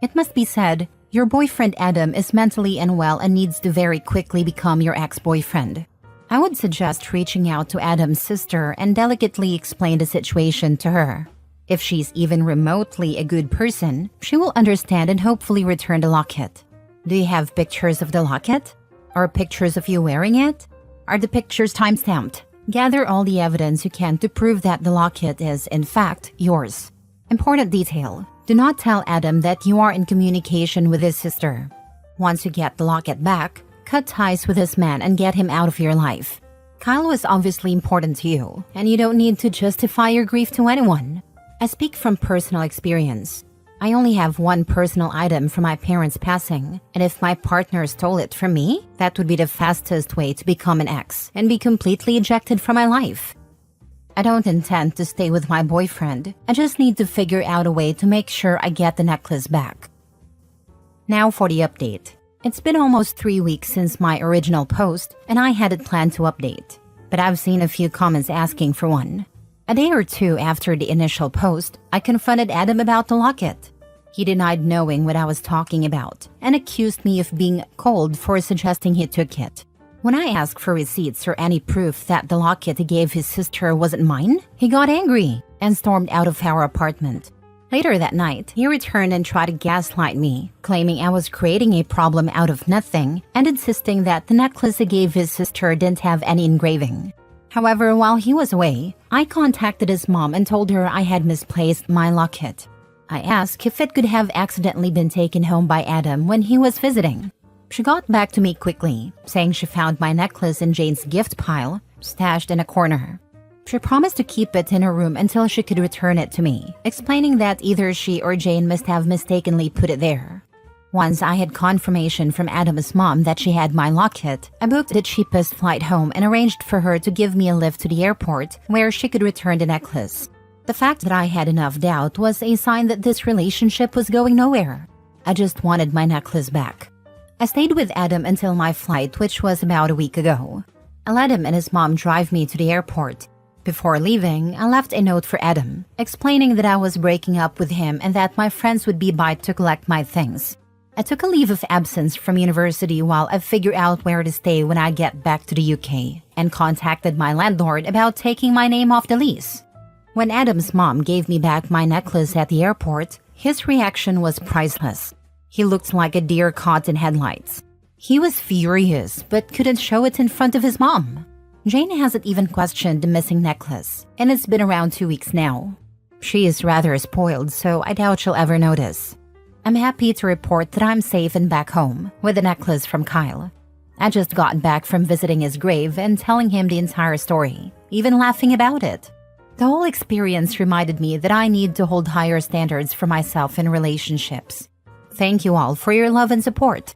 It must be said, your boyfriend Adam is mentally unwell and needs to very quickly become your ex-boyfriend. I would suggest reaching out to Adam's sister and delicately explain the situation to her. If she's even remotely a good person, she will understand and hopefully return the locket. Do you have pictures of the locket? Or pictures of you wearing it? Are the pictures time-stamped? Gather all the evidence you can to prove that the locket is, in fact, yours. Important detail. Do not tell Adam that you are in communication with his sister. Once you get the locket back, cut ties with this man and get him out of your life. Kyle was obviously important to you, and you don't need to justify your grief to anyone. I speak from personal experience. I only have one personal item from my parents' passing, and if my partner stole it from me, that would be the fastest way to become an ex and be completely ejected from my life. I don't intend to stay with my boyfriend. I just need to figure out a way to make sure I get the necklace back. Now for the update. It's been almost 3 weeks since my original post, and I hadn't planned to update. But I've seen a few comments asking for one. A day or two after the initial post, I confronted Adam about the locket. He denied knowing what I was talking about, and accused me of being cold for suggesting he took it. When I asked for receipts or any proof that the locket he gave his sister wasn't mine, he got angry and stormed out of our apartment. Later that night, he returned and tried to gaslight me, claiming I was creating a problem out of nothing and insisting that the necklace he gave his sister didn't have any engraving. However, while he was away, I contacted his mom and told her I had misplaced my locket. I asked if it could have accidentally been taken home by Adam when he was visiting. She got back to me quickly, saying she found my necklace in Jane's gift pile, stashed in a corner. She promised to keep it in her room until she could return it to me, explaining that either she or Jane must have mistakenly put it there. Once I had confirmation from Adam's mom that she had my locket, I booked the cheapest flight home and arranged for her to give me a lift to the airport where she could return the necklace. The fact that I had enough doubt was a sign that this relationship was going nowhere. I just wanted my necklace back. I stayed with Adam until my flight, which was about a week ago. I let him and his mom drive me to the airport. Before leaving, I left a note for Adam, explaining that I was breaking up with him and that my friends would be by to collect my things. I took a leave of absence from university while I figure out where to stay when I get back to the UK, and contacted my landlord about taking my name off the lease. When Adam's mom gave me back my necklace at the airport, his reaction was priceless. He looked like a deer caught in headlights. He was furious, but couldn't show it in front of his mom. Jane hasn't even questioned the missing necklace, and it's been around 2 weeks now. She is rather spoiled, so I doubt she'll ever notice. I'm happy to report that I'm safe and back home with the necklace from Kyle. I just got back from visiting his grave and telling him the entire story, even laughing about it. The whole experience reminded me that I need to hold higher standards for myself in relationships. Thank you all for your love and support.